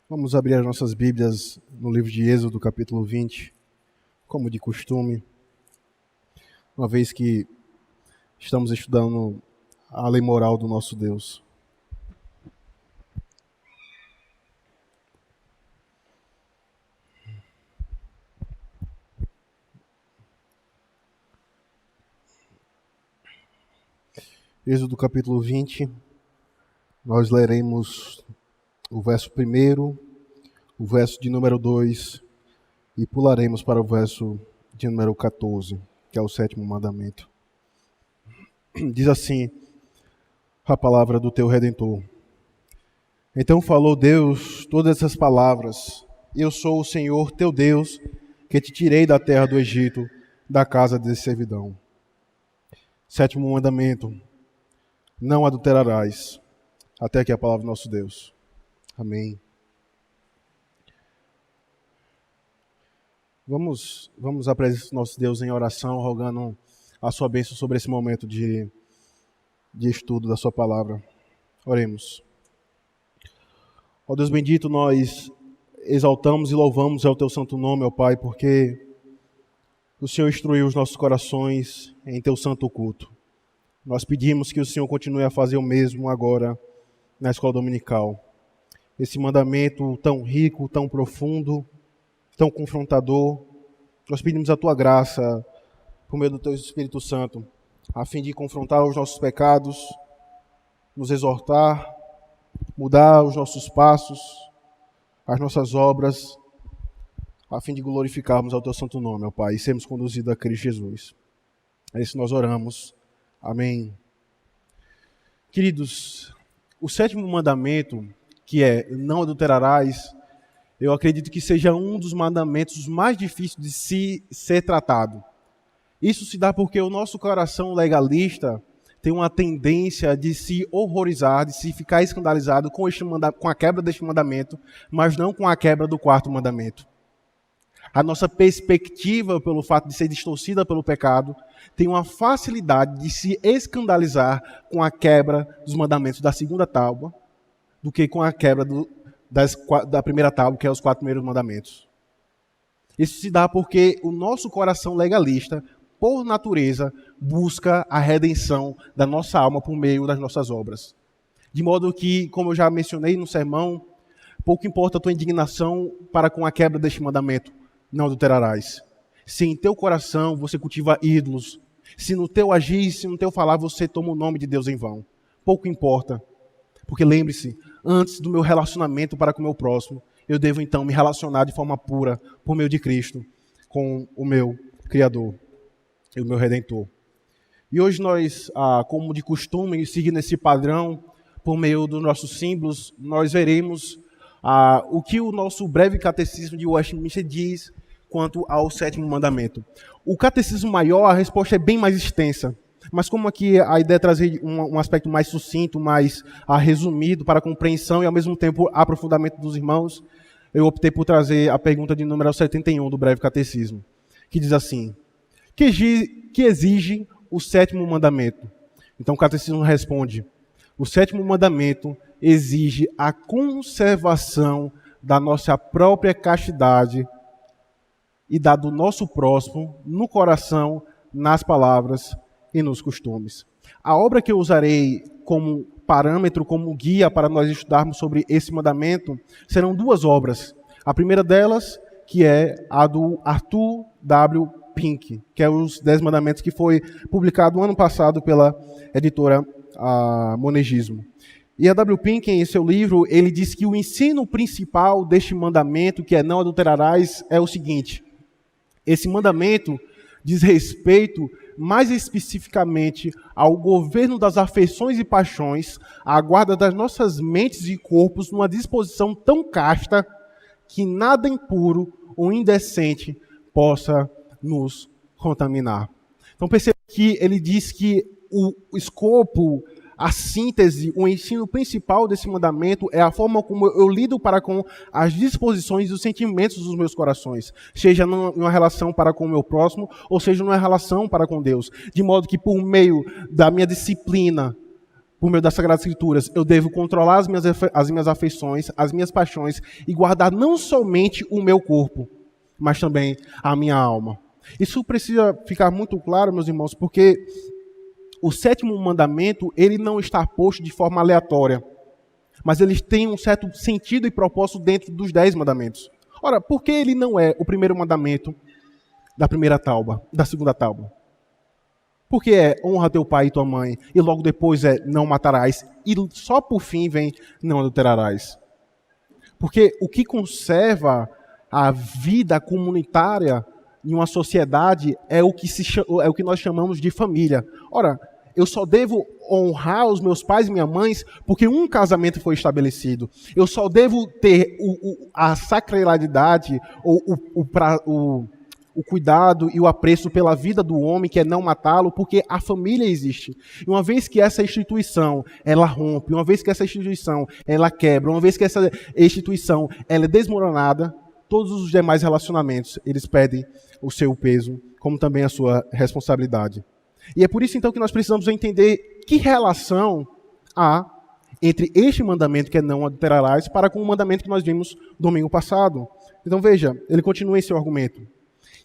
Vamos abrir as nossas Bíblias no livro de Êxodo, capítulo 20, como de costume, uma vez que estamos estudando a lei moral do nosso Deus. Êxodo, capítulo 20, nós leremos o verso 1, o verso de número 2 e pularemos para o verso de número 14, que é o 7º mandamento. Diz assim a palavra do teu Redentor. Então falou Deus todas essas palavras: Eu sou o Senhor teu Deus, que te tirei da terra do Egito, da casa de servidão. 7º mandamento: não adulterarás. Até aqui a palavra do nosso Deus. Amém. Vamos à presença do nosso Deus em oração, rogando a sua bênção sobre esse momento de estudo da sua palavra. Oremos. Ó Deus bendito, nós exaltamos e louvamos ao teu santo nome, ó Pai, porque o Senhor instruiu os nossos corações em teu santo culto. Nós pedimos que o Senhor continue a fazer o mesmo agora na escola dominical. Esse mandamento tão rico, tão profundo, tão confrontador, nós pedimos a tua graça, por meio do teu Espírito Santo, a fim de confrontar os nossos pecados, nos exortar, mudar os nossos passos, as nossas obras, a fim de glorificarmos ao teu santo nome, ó Pai, e sermos conduzidos a Cristo Jesus. É isso que nós oramos. Amém. Queridos, o 7º mandamento, que é não adulterarás, eu acredito que seja um dos mandamentos mais difíceis de ser tratado. Isso se dá porque o nosso coração legalista tem uma tendência de se horrorizar, de se ficar escandalizado com a quebra deste mandamento, mas não com a quebra do 4º mandamento. A nossa perspectiva, pelo fato de ser distorcida pelo pecado, tem uma facilidade de se escandalizar com a quebra dos mandamentos da 2ª tábua, do que com a quebra da 1ª tábua, que é os 4 primeiros mandamentos. Isso se dá porque o nosso coração legalista, por natureza, busca a redenção da nossa alma por meio das nossas obras. De modo que, como eu já mencionei no sermão, pouco importa a tua indignação para com a quebra deste mandamento: não adulterarás. Se em teu coração você cultiva ídolos, se no teu agir, se no teu falar você toma o nome de Deus em vão, pouco importa. Porque lembre-se, antes do meu relacionamento para com o meu próximo, eu devo então me relacionar de forma pura, por meio de Cristo, com o meu Criador e o meu Redentor. E hoje nós, como de costume, seguindo esse padrão, por meio dos nossos símbolos, nós veremos o que o nosso breve catecismo de Westminster diz quanto ao 7º mandamento. O catecismo maior, a resposta é bem mais extensa. Mas como aqui a ideia é trazer um aspecto mais sucinto, mais resumido para a compreensão e ao mesmo tempo aprofundamento dos irmãos, eu optei por trazer a pergunta de número 71 do breve catecismo, que diz assim: que exige o 7º mandamento? Então o catecismo responde: o 7º mandamento exige a conservação da nossa própria castidade e da do nosso próximo no coração, nas palavras e nos costumes. A obra que eu usarei como parâmetro, como guia para nós estudarmos sobre esse mandamento, serão 2 obras. A primeira delas, que é a do Arthur W. Pink, que é os 10 mandamentos, que foi publicado no ano passado pela editora Monegismo. E a W. Pink, em seu livro, ele diz que o ensino principal deste mandamento, que é não adulterarás, é o seguinte: esse mandamento diz respeito mais especificamente ao governo das afeições e paixões, à guarda das nossas mentes e corpos numa disposição tão casta que nada impuro ou indecente possa nos contaminar. Então perceba que ele diz que o escopo, a síntese, o ensino principal desse mandamento é a forma como eu lido para com as disposições e os sentimentos dos meus corações, seja numa relação para com o meu próximo, ou seja numa relação para com Deus, de modo que por meio da minha disciplina, por meio das Sagradas Escrituras, eu devo controlar as minhas afeições, as minhas paixões e guardar não somente o meu corpo, mas também a minha alma. Isso precisa ficar muito claro, meus irmãos, porque o sétimo mandamento, ele não está posto de forma aleatória, mas ele tem um certo sentido e propósito dentro dos 10 mandamentos. Ora, por que ele não é o primeiro mandamento da primeira tábua, da segunda tábua? Porque é honra teu pai e tua mãe, e logo depois é não matarás, e só por fim vem não adulterarás. Porque o que conserva a vida comunitária em uma sociedade é o que nós chamamos de família. Ora, eu só devo honrar os meus pais e minhas mães porque um casamento foi estabelecido. Eu só devo ter a sacralidade ou o cuidado e o apreço pela vida do homem, que é não matá-lo, porque a família existe. E uma vez que essa instituição ela rompe, uma vez que essa instituição ela quebra, uma vez que essa instituição ela é desmoronada, todos os demais relacionamentos eles perdem o seu peso, como também a sua responsabilidade. E é por isso então que nós precisamos entender que relação há entre este mandamento, que é não adulterarás, para com o mandamento que nós vimos domingo passado. Então veja, ele continua em seu argumento.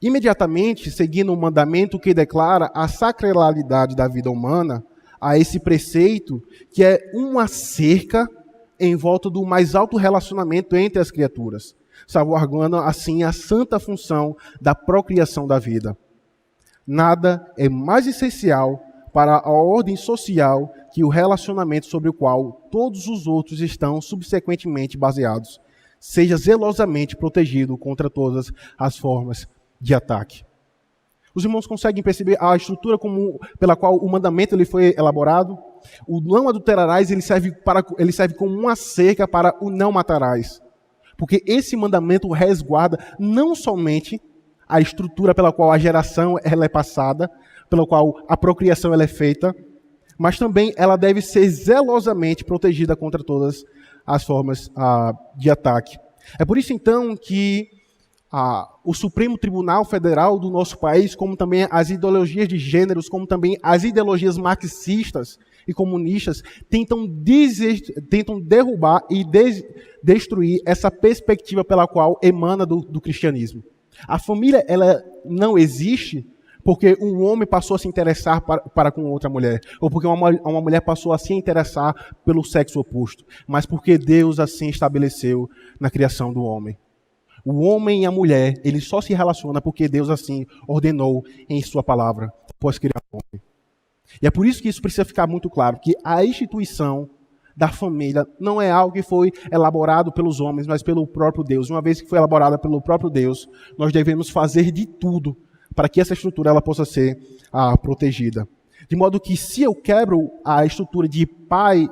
Imediatamente, seguindo o mandamento que declara a sacralidade da vida humana, há esse preceito que é uma cerca em volta do mais alto relacionamento entre as criaturas, salvaguardando assim a santa função da procriação da vida. Nada é mais essencial para a ordem social que o relacionamento sobre o qual todos os outros estão subsequentemente baseados, seja zelosamente protegido contra todas as formas de ataque. Os irmãos conseguem perceber a estrutura pela qual o mandamento ele foi elaborado? O não adulterarás ele serve como uma cerca para o não matarás. Porque esse mandamento resguarda não somente a estrutura pela qual a geração ela é passada, pela qual a procriação ela é feita, mas também ela deve ser zelosamente protegida contra todas as formas de ataque. É por isso então que o Supremo Tribunal Federal do nosso país, como também as ideologias de gêneros, como também as ideologias marxistas e comunistas, tentam derrubar e destruir essa perspectiva pela qual emana do cristianismo. A família ela não existe porque um homem passou a se interessar para com outra mulher, ou porque uma mulher passou a se interessar pelo sexo oposto, mas porque Deus assim estabeleceu na criação do homem. O homem e a mulher, eles só se relacionam porque Deus assim ordenou em sua palavra, após criar o homem. E é por isso que isso precisa ficar muito claro, que a instituição da família não é algo que foi elaborado pelos homens, mas pelo próprio Deus. Uma vez que foi elaborada pelo próprio Deus, nós devemos fazer de tudo para que essa estrutura ela possa ser protegida. De modo que se eu quebro a estrutura de pai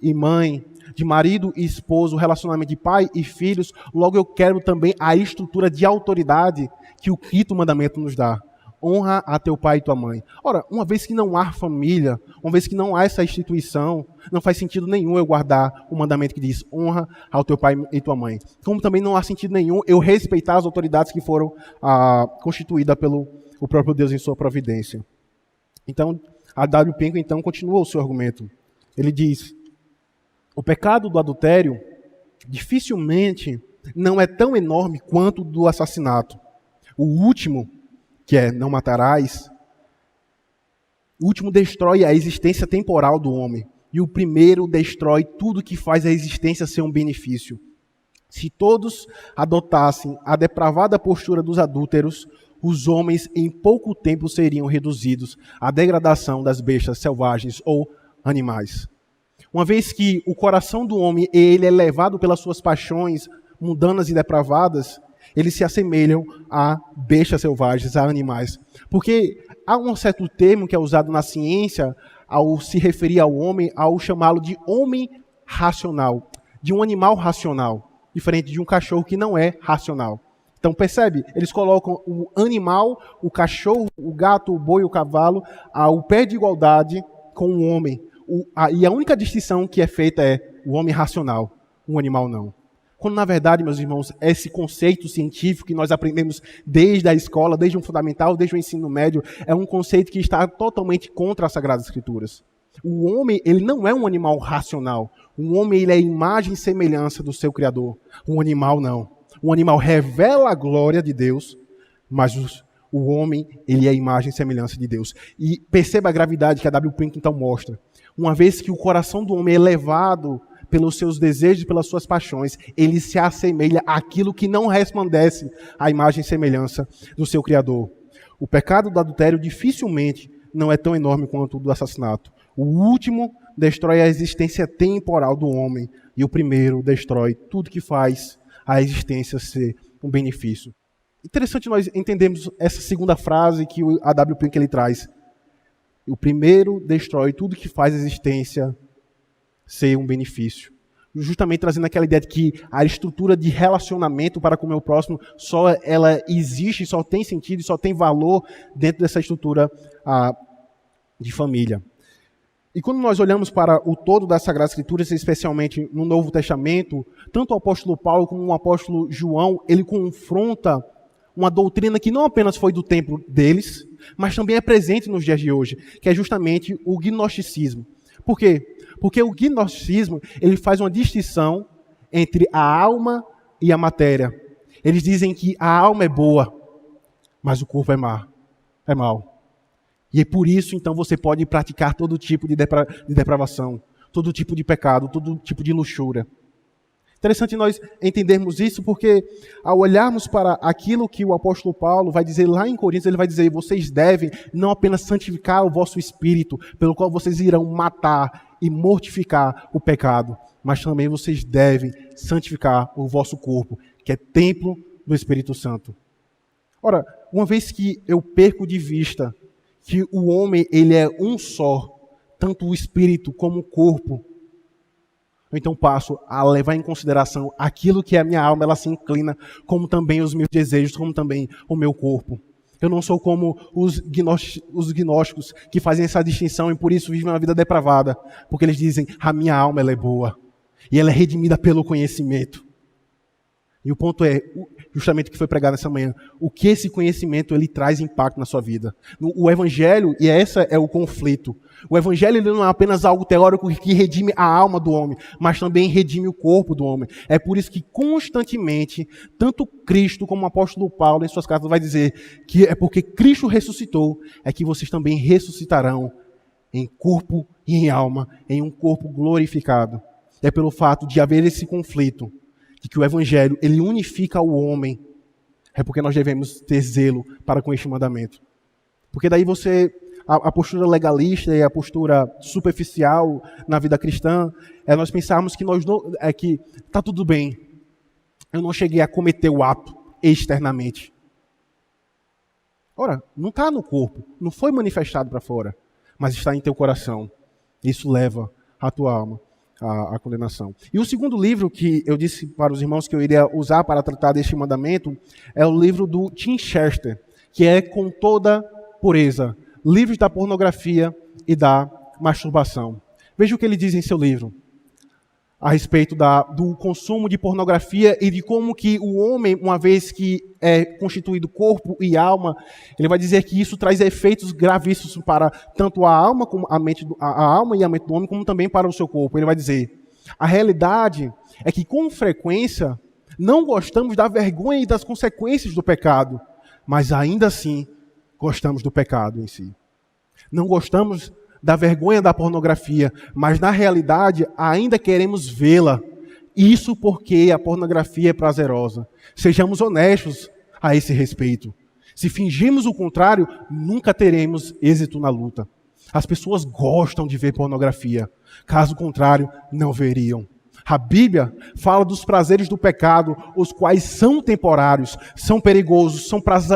e mãe, de marido e esposo, o relacionamento de pai e filhos, logo eu quebro também a estrutura de autoridade que o quinto mandamento nos dá. Honra a teu pai e tua mãe. Ora, uma vez que não há família, uma vez que não há essa instituição, não faz sentido nenhum eu guardar o mandamento que diz honra ao teu pai e tua mãe. Como também não há sentido nenhum eu respeitar as autoridades que foram constituídas pelo o próprio Deus em sua providência. Então, a W. Penco então continua o seu argumento. Ele diz: o pecado do adultério dificilmente não é tão enorme quanto o do assassinato. O último, que é não matarás, o último destrói a existência temporal do homem. E o primeiro destrói tudo que faz a existência ser um benefício. Se todos adotassem a depravada postura dos adúlteros, os homens em pouco tempo seriam reduzidos à degradação das bestas selvagens ou animais. Uma vez que o coração do homem ele é levado pelas suas paixões mundanas e depravadas, eles se assemelham a bestas selvagens, a animais. Porque há um certo termo que é usado na ciência ao se referir ao homem, ao chamá-lo de homem racional, de um animal racional, diferente de um cachorro que não é racional. Então percebe, eles colocam o animal, o cachorro, o gato, o boi, o cavalo, ao pé de igualdade com o homem. E a única distinção que é feita é o homem racional, o animal não. Quando, na verdade, meus irmãos, esse conceito científico que nós aprendemos desde a escola, desde o fundamental, desde o ensino médio, é um conceito que está totalmente contra as Sagradas Escrituras. O homem, ele não é um animal racional. O homem, ele é a imagem e semelhança do seu Criador. O animal, não. O animal revela a glória de Deus, mas o homem, ele é a imagem e semelhança de Deus. E perceba a gravidade que a W. Pink então mostra. Uma vez que o coração do homem é levado pelos seus desejos, pelas suas paixões, ele se assemelha àquilo que não resplandece à imagem e semelhança do seu Criador. O pecado do adultério dificilmente não é tão enorme quanto o do assassinato. O último destrói a existência temporal do homem e o primeiro destrói tudo que faz a existência ser um benefício. Interessante nós entendermos essa segunda frase que a W. Pink ele traz. O primeiro destrói tudo que faz a existência ser um benefício. Justamente trazendo aquela ideia de que a estrutura de relacionamento para com o meu próximo, só ela existe, só tem sentido, só tem valor dentro dessa estrutura de família. E quando nós olhamos para o todo das Sagradas Escrituras, especialmente no Novo Testamento, tanto o apóstolo Paulo como o apóstolo João, ele confronta uma doutrina que não apenas foi do tempo deles, mas também é presente nos dias de hoje, que é justamente o gnosticismo. Por quê? Porque o gnosticismo, ele faz uma distinção entre a alma e a matéria. Eles dizem que a alma é boa, mas o corpo é mau. E é por isso, então, você pode praticar todo tipo de depravação, todo tipo de pecado, todo tipo de luxúria. Interessante nós entendermos isso, porque ao olharmos para aquilo que o apóstolo Paulo vai dizer lá em Coríntios, ele vai dizer, vocês devem não apenas santificar o vosso espírito, pelo qual vocês irão matar e mortificar o pecado, mas também vocês devem santificar o vosso corpo, que é templo do Espírito Santo. Ora, uma vez que eu perco de vista que o homem ele é um só, tanto o espírito como o corpo, então passo a levar em consideração aquilo que é a minha alma, ela se inclina, como também os meus desejos, como também o meu corpo. Eu não sou como os gnósticos que fazem essa distinção e por isso vivem uma vida depravada, porque eles dizem, a minha alma ela é boa, e ela é redimida pelo conhecimento. E o ponto é, justamente o que foi pregado nessa manhã, o que esse conhecimento ele traz impacto na sua vida. O Evangelho, e esse é o conflito, o Evangelho ele não é apenas algo teórico que redime a alma do homem, mas também redime o corpo do homem. É por isso que constantemente, tanto Cristo como o apóstolo Paulo em suas cartas vai dizer que é porque Cristo ressuscitou, é que vocês também ressuscitarão em corpo e em alma, em um corpo glorificado. É pelo fato de haver esse conflito, de que o Evangelho, ele unifica o homem, é porque nós devemos ter zelo para com este mandamento. Porque daí a postura legalista e a postura superficial na vida cristã, é nós pensarmos que que está tudo bem, eu não cheguei a cometer o ato externamente. Ora, não está no corpo, não foi manifestado para fora, mas está em teu coração. Isso leva a tua alma a condenação. E o segundo livro que eu disse para os irmãos que eu iria usar para tratar deste mandamento é o livro do Tim Chester, que é Com Toda Pureza, livros da pornografia e da masturbação. Veja o que ele diz em seu livro a respeito do consumo de pornografia e de como que o homem, uma vez que é constituído corpo e alma, ele vai dizer que isso traz efeitos gravíssimos para tanto a alma, como a alma e a mente do homem, como também para o seu corpo. Ele vai dizer, a realidade é que com frequência não gostamos da vergonha e das consequências do pecado, mas ainda assim gostamos do pecado em si. Não gostamos da vergonha da pornografia, mas na realidade ainda queremos vê-la. Isso porque a pornografia é prazerosa. Sejamos honestos a esse respeito. Se fingirmos o contrário, nunca teremos êxito na luta. As pessoas gostam de ver pornografia. Caso contrário, não veriam. A Bíblia fala dos prazeres do pecado, os quais são temporários, são perigosos,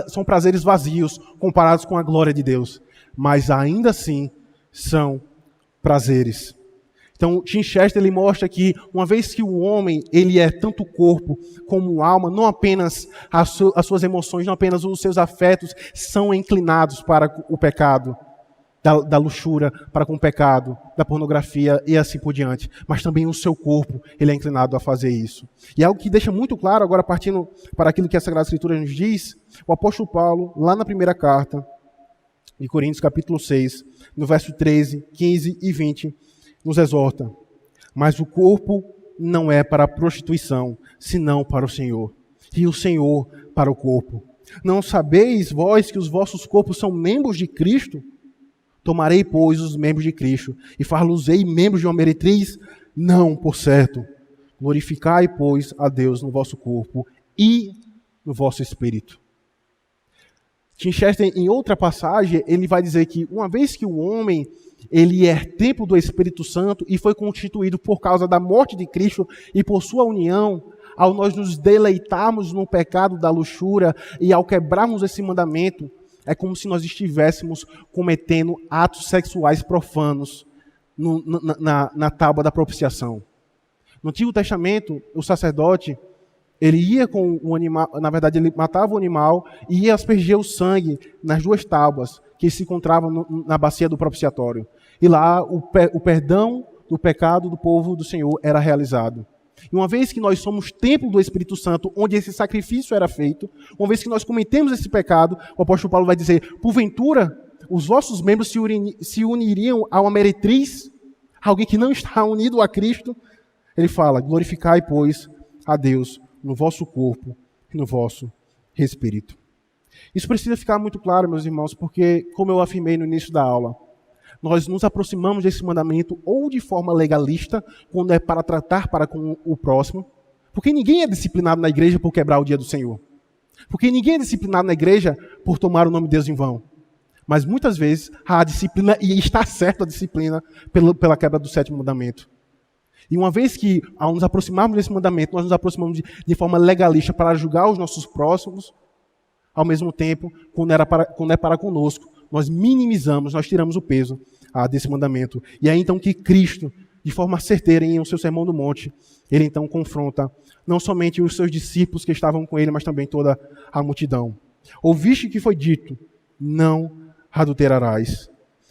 são prazeres vazios comparados com a glória de Deus. Mas ainda assim, são prazeres. Então, Tim Chester ele mostra que, uma vez que o homem ele é tanto corpo como alma, não apenas as suas emoções, não apenas os seus afetos são inclinados para o pecado, da luxúria para com o pecado, da pornografia e assim por diante, mas também o seu corpo ele é inclinado a fazer isso. E algo que deixa muito claro, agora partindo para aquilo que a Sagrada Escritura nos diz, o apóstolo Paulo, lá na primeira carta, de Coríntios capítulo 6, no verso 13, 15 e 20, nos exorta: mas o corpo não é para a prostituição, senão para o Senhor, e o Senhor para o corpo. Não sabeis vós que os vossos corpos são membros de Cristo? Tomarei, pois, os membros de Cristo, e far-los-ei membros de uma meretriz? Não, por certo. Glorificai, pois, a Deus no vosso corpo e no vosso espírito. Tim Chester, em outra passagem, ele vai dizer que uma vez que o homem ele é templo do Espírito Santo e foi constituído por causa da morte de Cristo e por sua união, ao nós nos deleitarmos no pecado da luxúria e ao quebrarmos esse mandamento, é como se nós estivéssemos cometendo atos sexuais profanos na tábua da propiciação. No Antigo Testamento, o sacerdote, ele ia com o animal, na verdade ele matava o animal e ia asperger o sangue nas duas tábuas que se encontravam na bacia do propiciatório. E lá o perdão do pecado do povo do Senhor era realizado. E uma vez que nós somos templo do Espírito Santo, onde esse sacrifício era feito, uma vez que nós cometemos esse pecado, o apóstolo Paulo vai dizer: porventura, os vossos membros se uniriam a uma meretriz, alguém que não está unido a Cristo? Ele fala: glorificai, pois, a Deus no vosso corpo e no vosso espírito. Isso precisa ficar muito claro, meus irmãos, porque, como eu afirmei no início da aula, nós nos aproximamos desse mandamento ou de forma legalista, quando é para tratar para com o próximo, porque ninguém é disciplinado na igreja por quebrar o dia do Senhor. Porque ninguém é disciplinado na igreja por tomar o nome de Deus em vão. Mas muitas vezes há a disciplina, e está certa a disciplina, pela quebra do sétimo mandamento. E uma vez que, ao nos aproximarmos desse mandamento, nós nos aproximamos de forma legalista para julgar os nossos próximos, ao mesmo tempo, quando é para conosco, nós minimizamos, nós tiramos o peso desse mandamento. E aí então que Cristo, de forma certeira em o seu Sermão do Monte, ele então confronta não somente os seus discípulos que estavam com ele, mas também toda a multidão. Ouviste que foi dito: não adulterarás.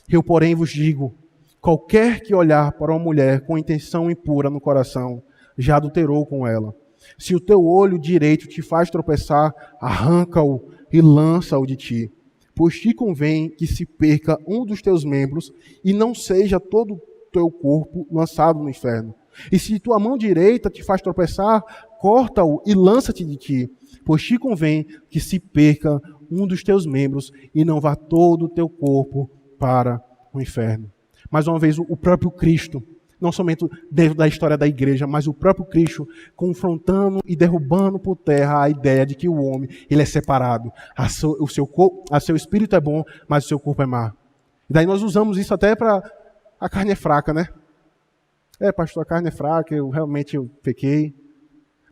Eu, porém, vos digo: qualquer que olhar para uma mulher com intenção impura no coração, já adulterou com ela. Se o teu olho direito te faz tropeçar, arranca-o e lança-o de ti. Pois te convém que se perca um dos teus membros e não seja todo o teu corpo lançado no inferno. E se tua mão direita te faz tropeçar, corta-o e lança-te de ti. Pois te convém que se perca um dos teus membros e não vá todo o teu corpo para o inferno. Mais uma vez, o próprio Cristo, não somente dentro da história da igreja, mas o próprio Cristo confrontando e derrubando por terra a ideia de que o homem ele é separado. O seu espírito é bom, mas o seu corpo é má. E daí nós usamos isso até para a carne é fraca, né? Pastor, a carne é fraca, eu pequei.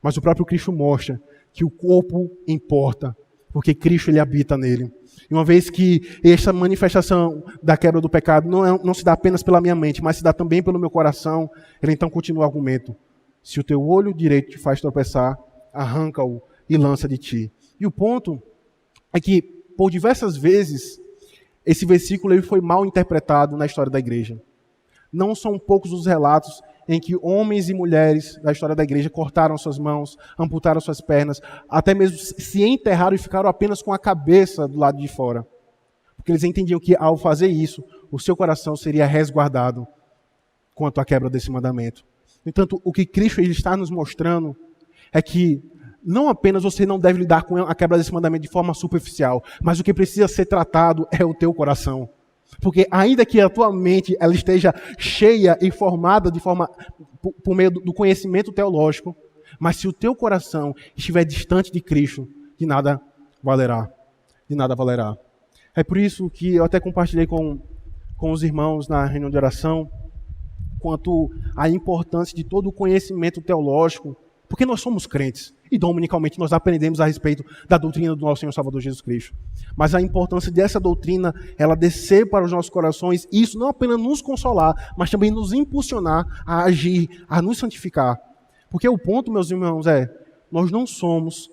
Mas o próprio Cristo mostra que o corpo importa, porque Cristo ele habita nele. E uma vez que essa manifestação da quebra do pecado não se dá apenas pela minha mente, mas se dá também pelo meu coração, ele então continua o argumento: se o teu olho direito te faz tropeçar, arranca-o e lança de ti. E o ponto é que, por diversas vezes, esse versículo ele foi mal interpretado na história da igreja. Não são poucos os relatos em que homens e mulheres da história da igreja cortaram suas mãos, amputaram suas pernas, até mesmo se enterraram e ficaram apenas com a cabeça do lado de fora. Porque eles entendiam que, ao fazer isso, o seu coração seria resguardado quanto à quebra desse mandamento. No entanto, o que Cristo ele está nos mostrando é que não apenas você não deve lidar com a quebra desse mandamento de forma superficial, mas o que precisa ser tratado é o teu coração. Porque ainda que a tua mente ela esteja cheia e formada por meio do conhecimento teológico, mas se o teu coração estiver distante de Cristo, de nada valerá. De nada valerá. É por isso que eu até compartilhei com os irmãos na reunião de oração quanto à importância de todo o conhecimento teológico, porque nós somos crentes e dominicalmente nós aprendemos a respeito da doutrina do nosso Senhor Salvador Jesus Cristo. Mas a importância dessa doutrina, ela descer para os nossos corações, e isso não apenas nos consolar, mas também nos impulsionar a agir, a nos santificar. Porque o ponto, meus irmãos, nós não somos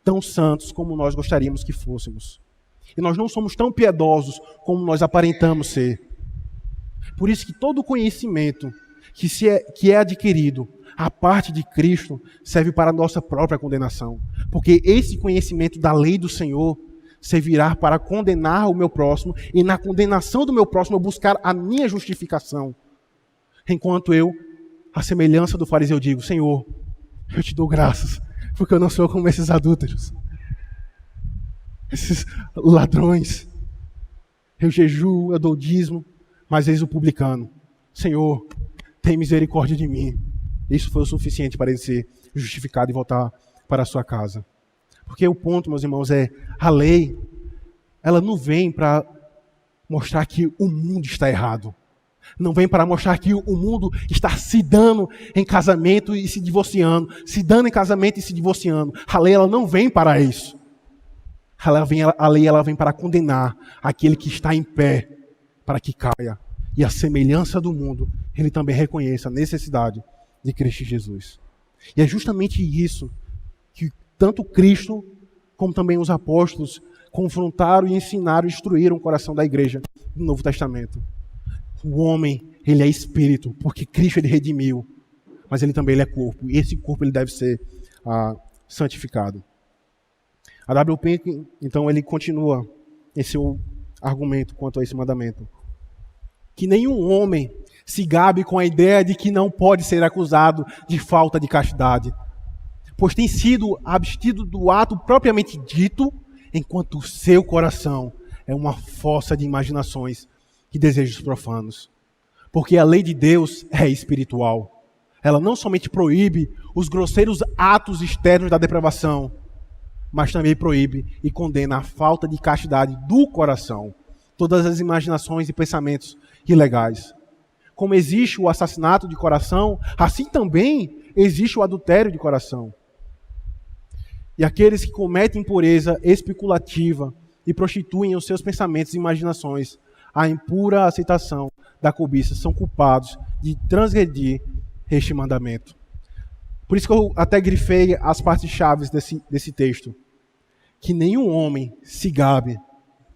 tão santos como nós gostaríamos que fôssemos. E nós não somos tão piedosos como nós aparentamos ser. Por isso que todo conhecimento que é adquirido a parte de Cristo serve para a nossa própria condenação. Porque esse conhecimento da lei do Senhor servirá para condenar o meu próximo, e na condenação do meu próximo eu buscar a minha justificação. Enquanto eu, à semelhança do fariseu, digo: Senhor, eu te dou graças, porque eu não sou como esses adúlteros, esses ladrões. Eu jejuo, eu dou dízimo, mas eis o publicano: Senhor, tem misericórdia de mim. Isso foi o suficiente para ele ser justificado e voltar para a sua casa. Porque o ponto, meus irmãos, é a lei, ela não vem para mostrar que o mundo está errado. Não vem para mostrar que o mundo está se dando em casamento e se divorciando. Se dando em casamento e se divorciando. A lei, ela não vem para isso. A lei, ela vem para condenar aquele que está em pé, para que caia. E a semelhança do mundo, ele também reconheça a necessidade de Cristo Jesus. E é justamente isso que tanto Cristo, como também os apóstolos, confrontaram e ensinaram e instruíram o coração da igreja no Novo Testamento. O homem, ele é espírito, porque Cristo ele redimiu, mas ele também ele é corpo, e esse corpo ele deve ser santificado. A W. Pink, então, ele continua esse seu argumento quanto a esse mandamento. Que nenhum homem se gabe com a ideia de que não pode ser acusado de falta de castidade, pois tem sido abstido do ato propriamente dito, enquanto o seu coração é uma fossa de imaginações e desejos profanos. Porque a lei de Deus é espiritual. Ela não somente proíbe os grosseiros atos externos da depravação, mas também proíbe e condena a falta de castidade do coração, todas as imaginações e pensamentos ilegais. Como existe o assassinato de coração, assim também existe o adultério de coração. E aqueles que cometem impureza especulativa e prostituem os seus pensamentos e imaginações a impura aceitação da cobiça são culpados de transgredir este mandamento. Por isso que eu até grifei as partes chaves desse texto. Que nenhum homem se gabe,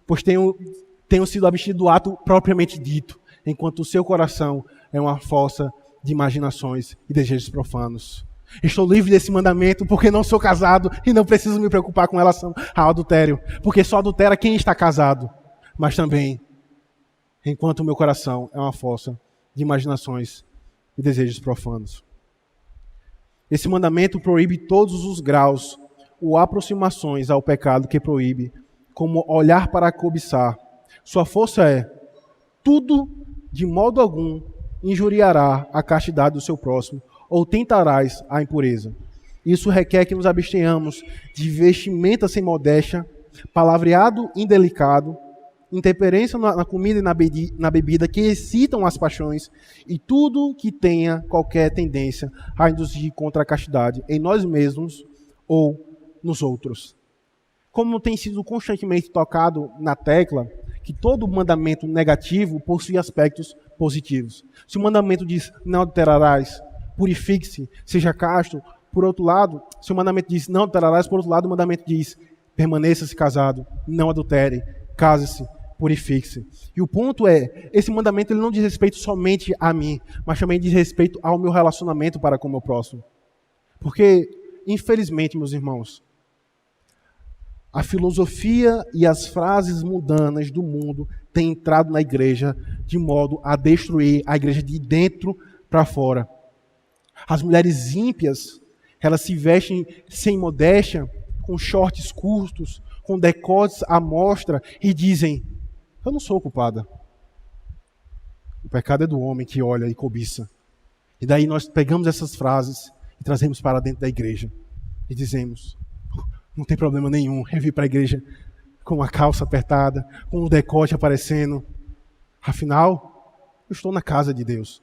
pois tenham sido abstido do ato propriamente dito, enquanto o seu coração é uma fossa de imaginações e desejos profanos. Estou livre desse mandamento porque não sou casado e não preciso me preocupar com relação ao adultério, porque só adultera quem está casado, mas também enquanto o meu coração é uma fossa de imaginações e desejos profanos. Esse mandamento proíbe todos os graus ou aproximações ao pecado que proíbe, como olhar para cobiçar. Sua força é: tudo, de modo algum, injuriará a castidade do seu próximo, ou tentarás a impureza. Isso requer que nos abstenhamos de vestimenta sem modéstia, palavreado indelicado, intemperância na comida e na bebida que excitam as paixões, e tudo que tenha qualquer tendência a induzir contra a castidade em nós mesmos ou nos outros. Como tem sido constantemente tocado na tecla, que todo mandamento negativo possui aspectos positivos. Se o mandamento diz: não adulterarás, purifique-se, seja casto, por outro lado, se o mandamento diz: não adulterarás, por outro lado, o mandamento diz: permaneça-se casado, não adultere, case-se, purifique-se. E o ponto é, esse mandamento ele não diz respeito somente a mim, mas também diz respeito ao meu relacionamento para com o meu próximo. Porque, infelizmente, meus irmãos, a filosofia e as frases mundanas do mundo têm entrado na igreja de modo a destruir a igreja de dentro para fora. As mulheres ímpias, elas se vestem sem modéstia, com shorts curtos, com decotes à mostra e dizem: eu não sou culpada. O pecado é do homem que olha e cobiça. E daí nós pegamos essas frases e trazemos para dentro da igreja e dizemos: não tem problema nenhum eu vir para a igreja com a calça apertada, com o decote aparecendo. Afinal, eu estou na casa de Deus.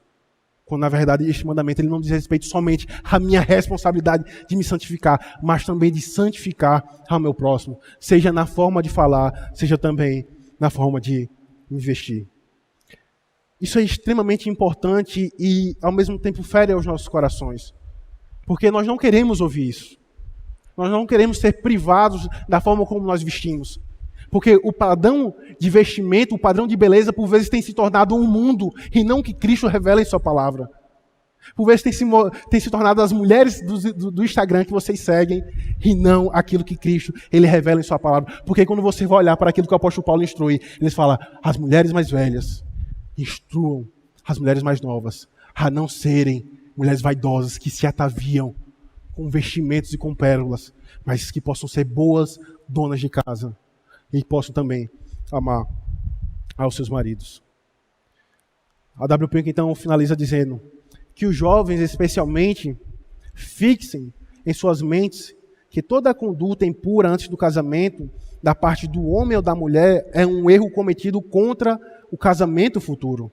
Quando, na verdade, este mandamento ele não diz respeito somente à minha responsabilidade de me santificar, mas também de santificar ao meu próximo. Seja na forma de falar, seja também na forma de me vestir. Isso é extremamente importante e, ao mesmo tempo, fere aos nossos corações. Porque nós não queremos ouvir isso. Nós não queremos ser privados da forma como nós vestimos. Porque o padrão de vestimento, o padrão de beleza, por vezes tem se tornado um mundo, e não o que Cristo revela em sua palavra. Por vezes tem se tornado as mulheres do Instagram que vocês seguem e não aquilo que Cristo ele revela em sua palavra. Porque quando você vai olhar para aquilo que o apóstolo Paulo instrui, ele fala, as mulheres mais velhas instruam as mulheres mais novas a não serem mulheres vaidosas que se ataviam com vestimentos e com pérolas, mas que possam ser boas donas de casa e possam também amar aos seus maridos. A W. Pink então finaliza dizendo que os jovens, especialmente, fixem em suas mentes que toda a conduta impura antes do casamento, da parte do homem ou da mulher, é um erro cometido contra o casamento futuro.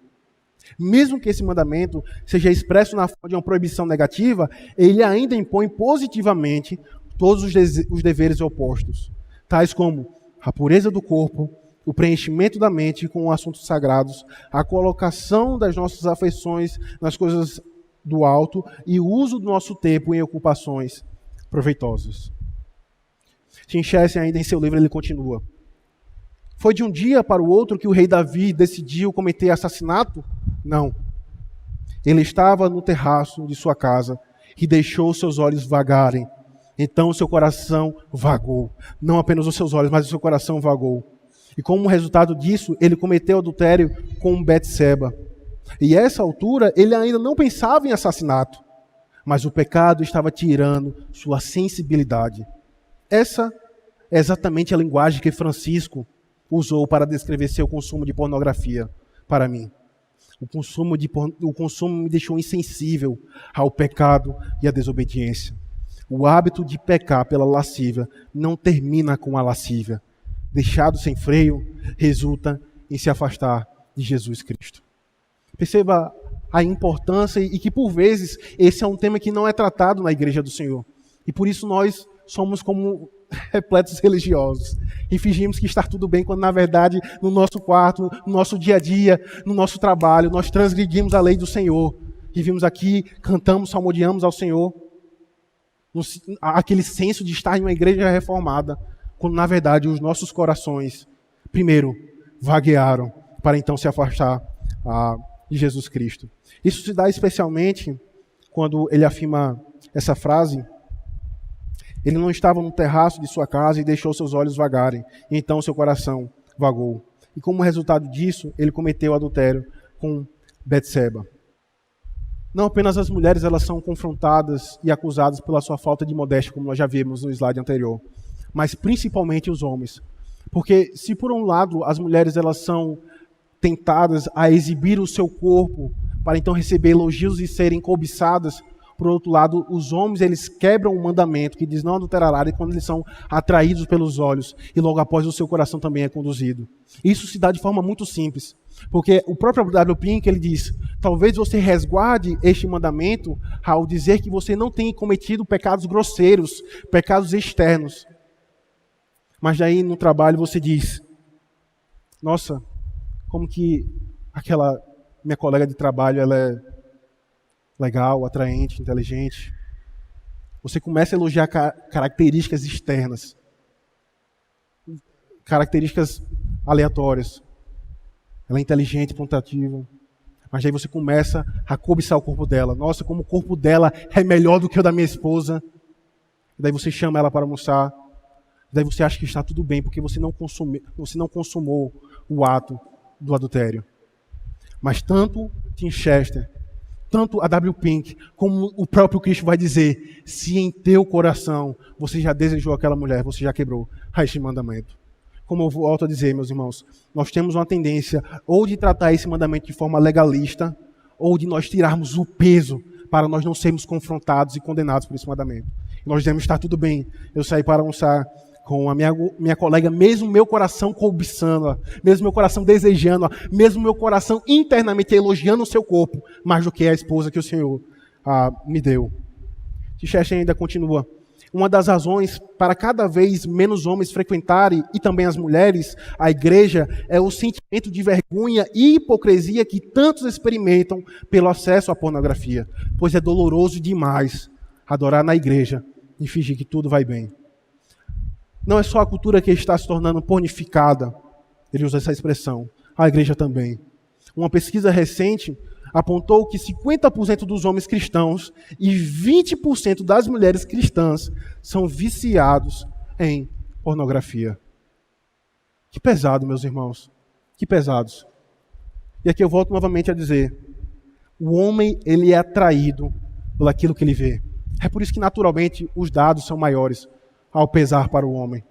Mesmo que esse mandamento seja expresso na forma de uma proibição negativa, ele ainda impõe positivamente todos os deveres opostos, tais como a pureza do corpo, o preenchimento da mente com assuntos sagrados, a colocação das nossas afeições nas coisas do alto e o uso do nosso tempo em ocupações proveitosas. Tim Chester, ainda em seu livro, ele continua. Foi de um dia para o outro que o rei Davi decidiu cometer assassinato? Não. Ele estava no terraço de sua casa e deixou seus olhos vagarem. Então o seu coração vagou. Não apenas os seus olhos, mas o seu coração vagou. E como resultado disso, ele cometeu adultério com Betseba. E a essa altura, ele ainda não pensava em assassinato, mas o pecado estava tirando sua sensibilidade. Essa é exatamente a linguagem que Francisco usou para descrever seu consumo de pornografia para mim. O consumo me deixou insensível ao pecado e à desobediência. O hábito de pecar pela lascívia não termina com a lascívia. Deixado sem freio, resulta em se afastar de Jesus Cristo. Perceba a importância e que, por vezes, esse é um tema que não é tratado na igreja do Senhor. E por isso nós somos como repletos religiosos. E fingimos que está tudo bem, quando na verdade, no nosso quarto, no nosso dia a dia, no nosso trabalho, nós transgredimos a lei do Senhor. E vimos aqui, cantamos, salmodiamos ao Senhor. Aquele senso de estar em uma igreja reformada, quando na verdade os nossos corações, primeiro, vaguearam, para então se afastar de Jesus Cristo. Isso se dá especialmente quando ele afirma essa frase: ele não estava no terraço de sua casa e deixou seus olhos vagarem, e então seu coração vagou. E como resultado disso, ele cometeu adultério com Betseba. Não apenas as mulheres elas são confrontadas e acusadas pela sua falta de modéstia, como nós já vimos no slide anterior, mas principalmente os homens. Porque se por um lado as mulheres elas são tentadas a exibir o seu corpo para então receber elogios e serem cobiçadas, por outro lado, os homens eles quebram o mandamento que diz não adulterarás quando eles são atraídos pelos olhos e logo após o seu coração também é conduzido. Isso se dá de forma muito simples, porque o próprio W. Pink ele diz: talvez você resguarde este mandamento ao dizer que você não tem cometido pecados grosseiros, pecados externos. Mas daí no trabalho você diz: nossa, como que aquela minha colega de trabalho ela é legal, atraente, inteligente. Você começa a elogiar características externas, características aleatórias. Ela é inteligente, pontuativa. Mas aí você começa a cobiçar o corpo dela. Nossa, como o corpo dela é melhor do que o da minha esposa. E daí você chama ela para almoçar. E daí você acha que está tudo bem, porque você não consumou o ato do adultério. Mas tanto Tim Chester, tanto a W. Pink, como o próprio Cristo vai dizer: se em teu coração você já desejou aquela mulher, você já quebrou este mandamento. Como eu volto a dizer, meus irmãos, nós temos uma tendência ou de tratar esse mandamento de forma legalista, ou de nós tirarmos o peso para nós não sermos confrontados e condenados por esse mandamento. Nós devemos estar tudo bem. Eu saí para almoçar com a minha colega, mesmo meu coração cobiçando-a, mesmo meu coração desejando-a, mesmo meu coração internamente elogiando o seu corpo, mais do que a esposa que o Senhor me deu. Chester ainda continua: uma das razões para cada vez menos homens frequentarem, e também as mulheres, a igreja, é o sentimento de vergonha e hipocrisia que tantos experimentam pelo acesso à pornografia, pois é doloroso demais adorar na igreja e fingir que tudo vai bem. Não é só a cultura que está se tornando pornificada, ele usa essa expressão, a igreja também. Uma pesquisa recente apontou que 50% dos homens cristãos e 20% das mulheres cristãs são viciados em pornografia. Que pesado, meus irmãos. Que pesados. E aqui eu volto novamente a dizer, o homem, ele é atraído por aquilo que ele vê. É por isso que, naturalmente, os dados são maiores ao pesar para o homem.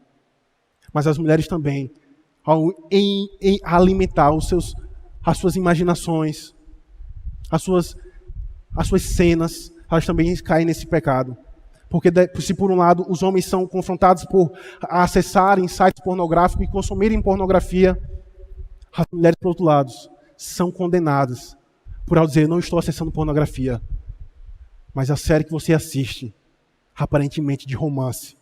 Mas as mulheres também, em alimentar as suas imaginações, as suas cenas, elas também caem nesse pecado. Porque se por um lado os homens são confrontados por acessarem sites pornográficos e consumirem pornografia, as mulheres, por outro lado, são condenadas por ao dizer, não estou acessando pornografia. Mas a série que você assiste, aparentemente de romance,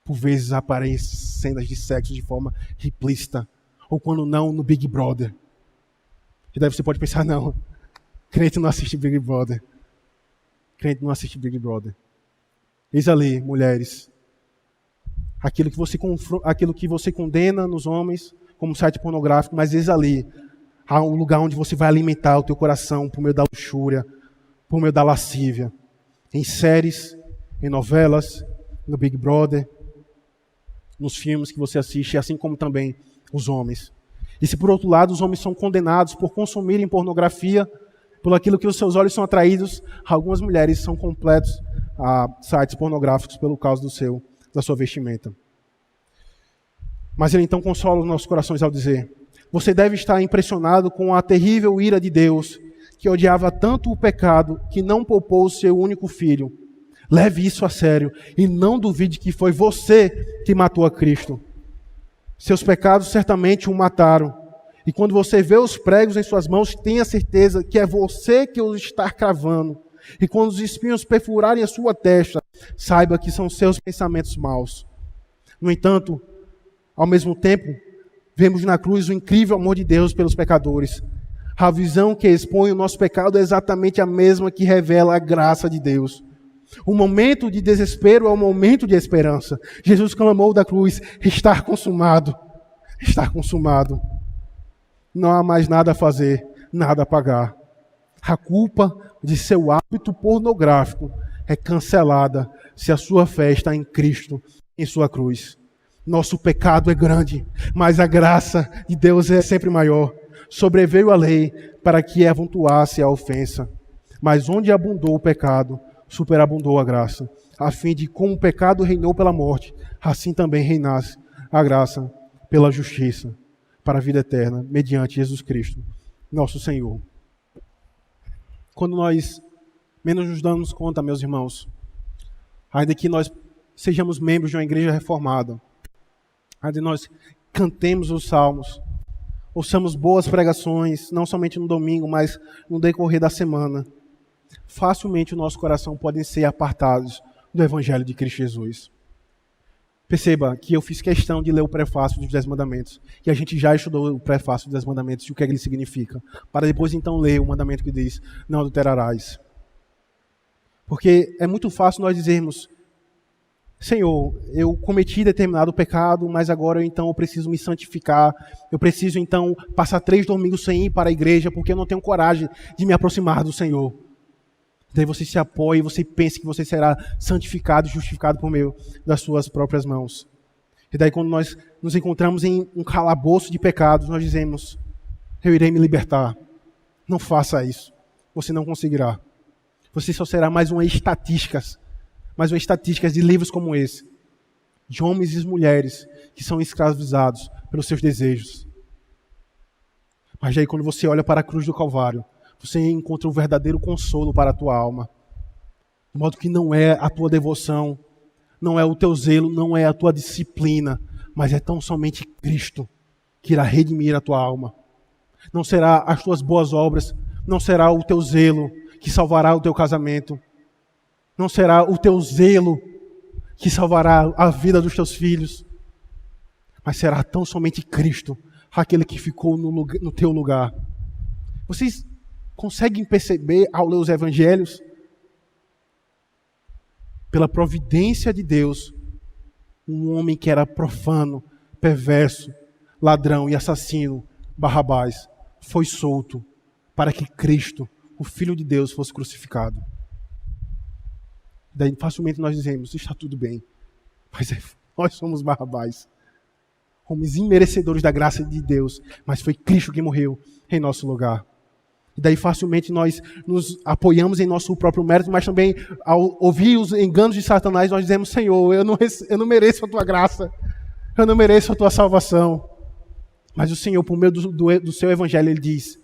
por vezes aparecem cenas de sexo de forma implícita, ou quando não, no Big Brother. E daí você pode pensar, não, crente não assiste Big Brother. Crente não assiste Big Brother. Eis ali, mulheres, aquilo que você condena nos homens como site pornográfico, mas eis ali, há um lugar onde você vai alimentar o teu coração por meio da luxúria, por meio da lascívia. Em séries, em novelas, no Big Brother, nos filmes que você assiste, assim como também os homens. E se por outro lado os homens são condenados por consumirem pornografia, por aquilo que os seus olhos são atraídos, algumas mulheres são completos a sites pornográficos pelo causa da sua vestimenta. Mas ele então consola os nossos corações ao dizer, você deve estar impressionado com a terrível ira de Deus, que odiava tanto o pecado que não poupou o seu único filho. Leve isso a sério e não duvide que foi você que matou a Cristo. Seus pecados certamente o mataram. E quando você vê os pregos em suas mãos, tenha certeza que é você que os está cravando. E quando os espinhos perfurarem a sua testa, saiba que são seus pensamentos maus. No entanto, ao mesmo tempo, vemos na cruz o incrível amor de Deus pelos pecadores. A visão que expõe o nosso pecado é exatamente a mesma que revela a graça de Deus. O momento de desespero é o momento de esperança. Jesus clamou da cruz, está consumado. Está consumado. Não há mais nada a fazer, nada a pagar. A culpa de seu hábito pornográfico é cancelada se a sua fé está em Cristo, em sua cruz. Nosso pecado é grande, mas a graça de Deus é sempre maior. Sobreveio a lei para que avuntuasse a ofensa. Mas onde abundou o pecado, superabundou a graça, a fim de como o pecado reinou pela morte, assim também reinasse a graça pela justiça, para a vida eterna, mediante Jesus Cristo, nosso Senhor. Quando nós menos nos damos conta, meus irmãos, ainda que nós sejamos membros de uma igreja reformada, ainda que nós cantemos os salmos, ouçamos boas pregações, não somente no domingo, mas no decorrer da semana, facilmente o nosso coração pode ser apartados do Evangelho de Cristo Jesus. Perceba que eu fiz questão de ler o prefácio dos 10 mandamentos, e a gente já estudou o prefácio dos 10 mandamentos e o que ele significa, para depois então ler o mandamento que diz, não adulterarás. Porque é muito fácil nós dizermos, Senhor, eu cometi determinado pecado, mas agora eu preciso me santificar, eu preciso então passar 3 domingos sem ir para a igreja, porque eu não tenho coragem de me aproximar do Senhor. Daí você se apoia e você pensa que você será santificado e justificado por meio das suas próprias mãos. E daí quando nós nos encontramos em um calabouço de pecados, nós dizemos, eu irei me libertar. Não faça isso. Você não conseguirá. Você só será mais uma estatística de livros como esse, de homens e mulheres que são escravizados pelos seus desejos. Mas daí quando você olha para a cruz do Calvário, você encontra o verdadeiro consolo para a tua alma. De modo que não é a tua devoção, não é o teu zelo, não é a tua disciplina, mas é tão somente Cristo que irá redimir a tua alma. Não será as tuas boas obras, não será o teu zelo que salvará o teu casamento, não será o teu zelo que salvará a vida dos teus filhos, mas será tão somente Cristo, aquele que ficou no teu lugar. Vocês conseguem perceber ao ler os evangelhos? Pela providência de Deus, um homem que era profano, perverso, ladrão e assassino, Barrabás, foi solto para que Cristo o Filho de Deus fosse crucificado. Daí facilmente nós dizemos, está tudo bem. Mas nós somos Barrabás. Homens imerecedores da graça de Deus. Mas foi Cristo que morreu em nosso lugar. E daí facilmente nós nos apoiamos em nosso próprio mérito, mas também ao ouvir os enganos de Satanás, nós dizemos, Senhor, eu não mereço a tua graça. Eu não mereço a tua salvação. Mas o Senhor, por meio do seu evangelho, Ele diz,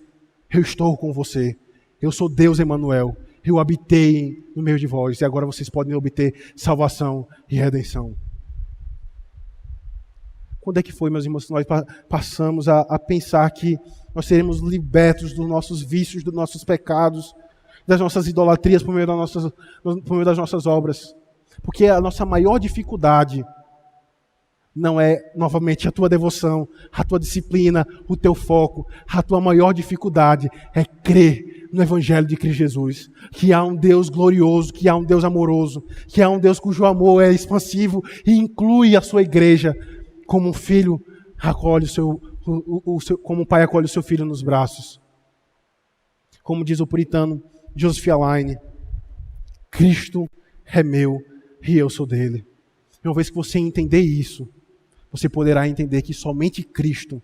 eu estou com você. Eu sou Deus Emanuel. Eu habitei no meio de vós. E agora vocês podem obter salvação e redenção. Quando é que foi, meus irmãos, que nós passamos a pensar que nós seremos libertos dos nossos vícios, dos nossos pecados, das nossas idolatrias por meio das nossas obras? Porque a nossa maior dificuldade não é, novamente, a tua devoção, a tua disciplina, o teu foco. A tua maior dificuldade é crer no Evangelho de Cristo Jesus. Que há um Deus glorioso, que há um Deus amoroso, que há um Deus cujo amor é expansivo e inclui a sua igreja, como um filho acolhe como um pai acolhe o seu filho nos braços. Como diz o puritano Joseph Alleine, Cristo é meu e eu sou dele. E uma vez que você entender isso, você poderá entender que somente Cristo,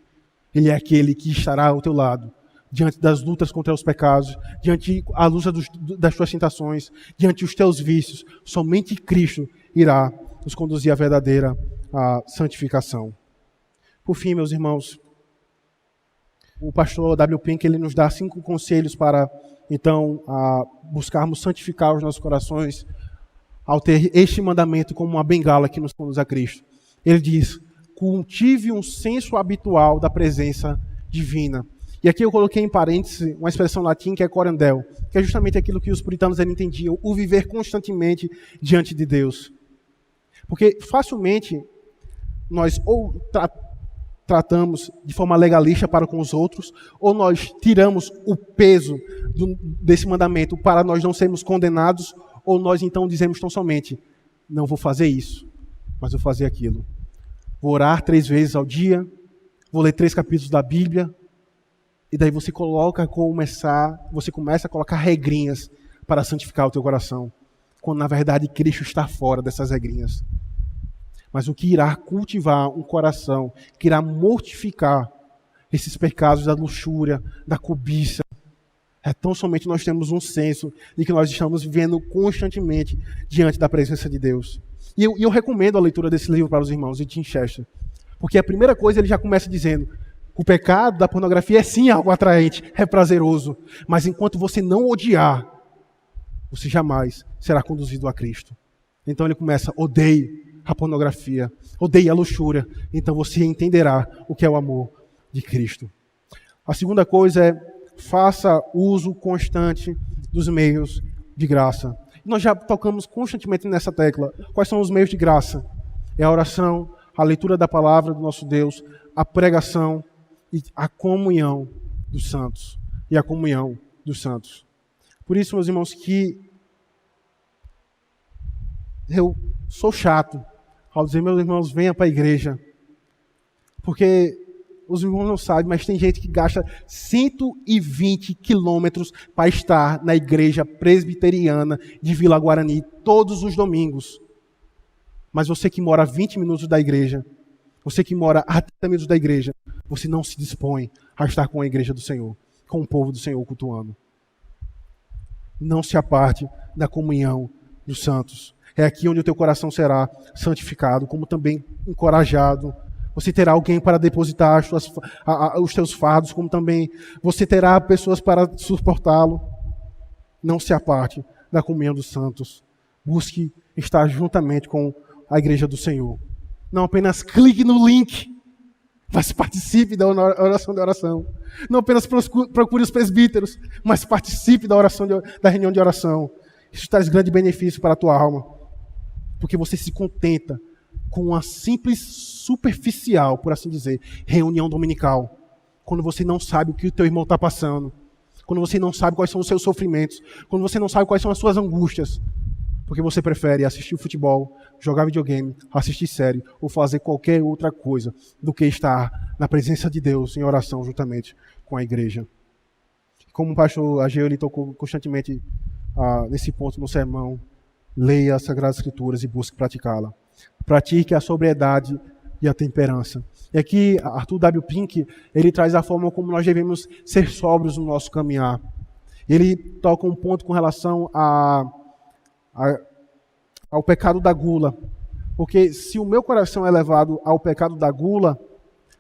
Ele é aquele que estará ao teu lado, diante das lutas contra os pecados, diante a luz das tuas tentações, diante dos teus vícios. Somente Cristo irá nos conduzir à verdadeira santificação. Por fim, meus irmãos, o pastor W. Pink, ele nos dá 5 conselhos para, então, buscarmos santificar os nossos corações ao ter este mandamento como uma bengala que nos conduz a Cristo. Ele diz, cultive um senso habitual da presença divina. E aqui eu coloquei em parênteses uma expressão latim que é corandel, que é justamente aquilo que os puritanos entendiam, o viver constantemente diante de Deus. Porque facilmente nós ou tratamos de forma legalista para com os outros, ou nós tiramos o peso desse mandamento para nós não sermos condenados, ou nós então dizemos tão somente, não vou fazer isso, mas vou fazer aquilo. Vou orar 3 vezes ao dia, vou ler 3 capítulos da Bíblia, e daí você começa a colocar regrinhas para santificar o teu coração, quando na verdade Cristo está fora dessas regrinhas. Mas o que irá cultivar um coração, que irá mortificar esses pecados da luxúria, da cobiça, é tão somente nós temos um senso de que nós estamos vivendo constantemente diante da presença de Deus. E eu recomendo a leitura desse livro para os irmãos, de Tim Chester. Porque a primeira coisa ele já começa dizendo, o pecado da pornografia é sim algo atraente, é prazeroso. Mas enquanto você não odiar, você jamais será conduzido a Cristo. Então ele começa, odeie a pornografia, odeie a luxúria. Então você entenderá o que é o amor de Cristo. A segunda coisa é, faça uso constante dos meios de graça. Nós já tocamos constantemente nessa tecla. Quais são os meios de graça? É a oração, a leitura da palavra do nosso Deus, a pregação e a comunhão dos santos. E a comunhão dos santos. Por isso, meus irmãos, que eu sou chato ao dizer, meus irmãos, venha para a igreja. Porque os irmãos não sabem, mas tem gente que gasta 120 quilômetros para estar na igreja presbiteriana de Vila Guarani todos os domingos. Mas você que mora a 20 minutos da igreja, você que mora a 30 minutos da igreja, você não se dispõe a estar com a igreja do Senhor, com o povo do Senhor cultuando. Não se aparte da comunhão dos santos. É aqui onde o teu coração será santificado, como também encorajado. Você terá alguém para depositar os teus fardos, como também você terá pessoas para suportá-lo. Não se aparte da comunhão dos santos. Busque estar juntamente com a igreja do Senhor. Não apenas clique no link, mas participe da oração de oração. Não apenas procure os presbíteros, mas participe da reunião de oração. Isso traz grande benefício para a tua alma, porque você se contenta com uma simples, superficial, por assim dizer, reunião dominical. Quando você não sabe o que o teu irmão está passando. Quando você não sabe quais são os seus sofrimentos. Quando você não sabe quais são as suas angústias. Porque você prefere assistir futebol, jogar videogame, assistir série ou fazer qualquer outra coisa do que estar na presença de Deus em oração juntamente com a igreja. Como o pastor Ageu, ele tocou constantemente nesse ponto no sermão, leia as Sagradas Escrituras e busque praticá-la. Pratique a sobriedade e a temperança. E aqui, Arthur W. Pink, ele traz a forma como nós devemos ser sóbrios no nosso caminhar. Ele toca um ponto com relação ao pecado da gula. Porque se o meu coração é levado ao pecado da gula,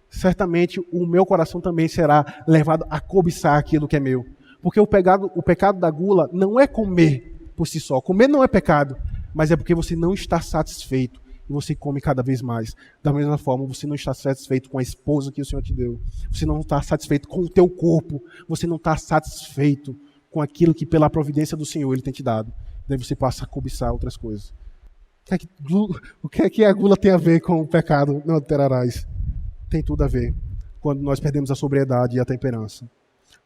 certamente o meu coração também será levado a cobiçar aquilo que é meu. Porque o pecado da gula não é comer por si só. Comer não é pecado, mas é porque você não está satisfeito e você come cada vez mais. Da mesma forma, você não está satisfeito com a esposa que o Senhor te deu. Você não está satisfeito com o teu corpo. Você não está satisfeito com aquilo que pela providência do Senhor Ele tem te dado. Daí você passa a cobiçar outras coisas. O que é que a gula tem a ver com o pecado? Não adulterarás. Tem tudo a ver quando nós perdemos a sobriedade e a temperança.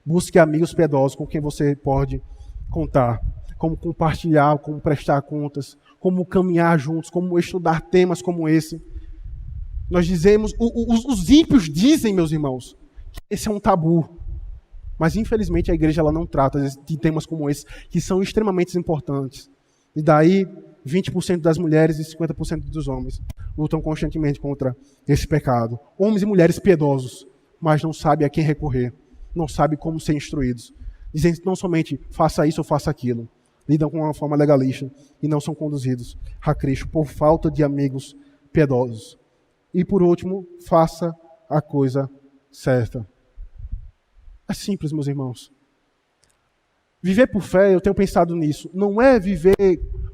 Busque amigos piedosos com quem você pode contar, como compartilhar, como prestar contas, como caminhar juntos, como estudar temas como esse. Nós dizemos, os ímpios dizem, meus irmãos, que esse é um tabu. Mas infelizmente a igreja ela não trata de temas como esse, que são extremamente importantes. E daí 20% das mulheres e 50% dos homens lutam constantemente contra esse pecado. Homens e mulheres piedosos, mas não sabem a quem recorrer, não sabem como ser instruídos. Dizem não somente faça isso ou faça aquilo. Lidam com uma forma legalista e não são conduzidos a Cristo por falta de amigos piedosos. E por último, faça a coisa certa. É simples, meus irmãos. Viver por fé, eu tenho pensado nisso, não é viver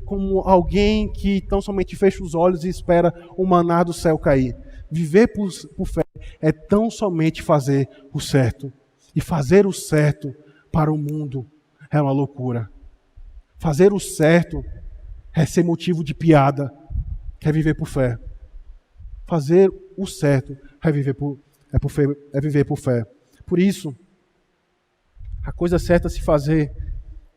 como alguém que tão somente fecha os olhos e espera o maná do céu cair. Viver por fé é tão somente fazer o certo. E fazer o certo para o mundo é uma loucura. Fazer o certo é ser motivo de piada, que é viver por fé. Fazer o certo é viver por fé. Por isso, a coisa certa a se fazer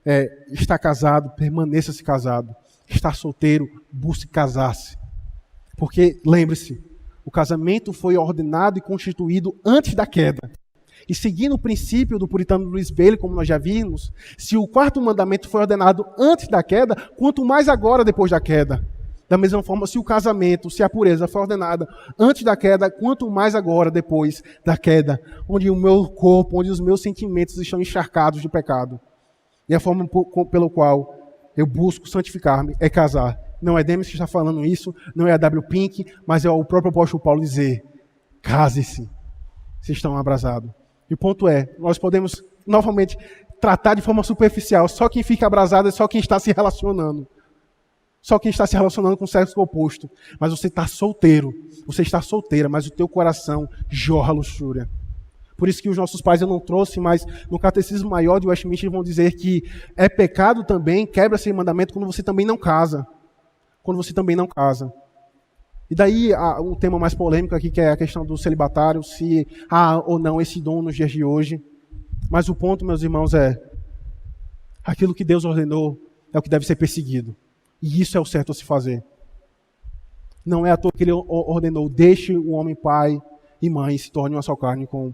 é estar casado, permaneça-se casado. Estar solteiro, busque casar-se. Porque, lembre-se, o casamento foi ordenado e constituído antes da queda. E seguindo o princípio do puritano Luiz Bailey, como nós já vimos, se o quarto mandamento foi ordenado antes da queda, quanto mais agora depois da queda. Da mesma forma, se o casamento, se a pureza foi ordenada antes da queda, quanto mais agora depois da queda, onde o meu corpo, onde os meus sentimentos estão encharcados de pecado. E a forma pelo qual eu busco santificar-me é casar. Não é Demis que está falando isso, não é a W. Pink, mas é o próprio apóstolo Paulo dizer, case-se, se estão abrasados. E o ponto é, nós podemos novamente tratar de forma superficial, só quem fica abrasado é só quem está se relacionando. Só quem está se relacionando com o sexo oposto. Mas você está solteiro, você está solteira, mas o teu coração jorra luxúria. Por isso que os nossos pais eu não trouxe, mas no Catecismo Maior de Westminster vão dizer que é pecado também, quebra esse mandamento quando você também não casa. Quando você também não casa. E daí um tema mais polêmico aqui, que é a questão do celibatário, se há ou não esse dom nos dias de hoje. Mas o ponto, meus irmãos, é aquilo que Deus ordenou é o que deve ser perseguido. E isso é o certo a se fazer. Não é à toa que Ele ordenou, deixe o homem pai e mãe e se torne uma só carne com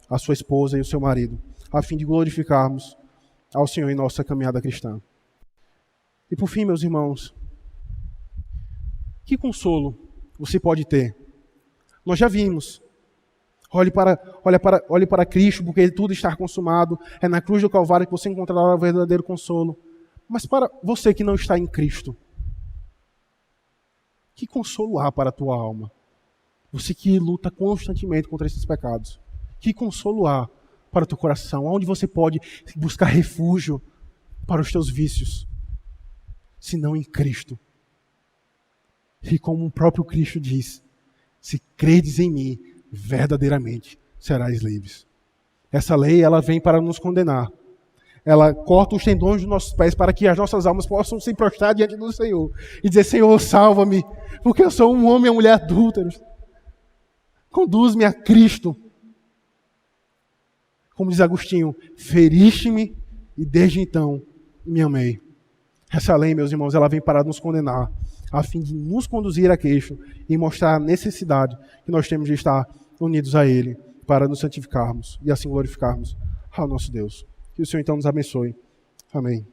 a sua esposa e o seu marido, a fim de glorificarmos ao Senhor em nossa caminhada cristã. E por fim, meus irmãos, que consolo você pode ter? Nós já vimos. Olhe para Cristo, porque tudo está consumado. É na cruz do Calvário que você encontrará o verdadeiro consolo. Mas para você que não está em Cristo, que consolo há para a tua alma? Você que luta constantemente contra esses pecados. Que consolo há para o teu coração? Onde você pode buscar refúgio para os teus vícios? Se não em Cristo. E como o próprio Cristo diz, se credes em mim, verdadeiramente serás livres. Essa lei, ela vem para nos condenar. Ela corta os tendões dos nossos pés para que as nossas almas possam se prostrar diante do Senhor e dizer, Senhor, salva-me, porque eu sou um homem e uma mulher adúlteros. Conduz-me a Cristo. Como diz Agostinho, feriste-me e desde então me amei. Essa lei, meus irmãos, ela vem para nos condenar, a fim de nos conduzir a Cristo e mostrar a necessidade que nós temos de estar unidos a Ele para nos santificarmos e assim glorificarmos ao nosso Deus. Que o Senhor então nos abençoe. Amém.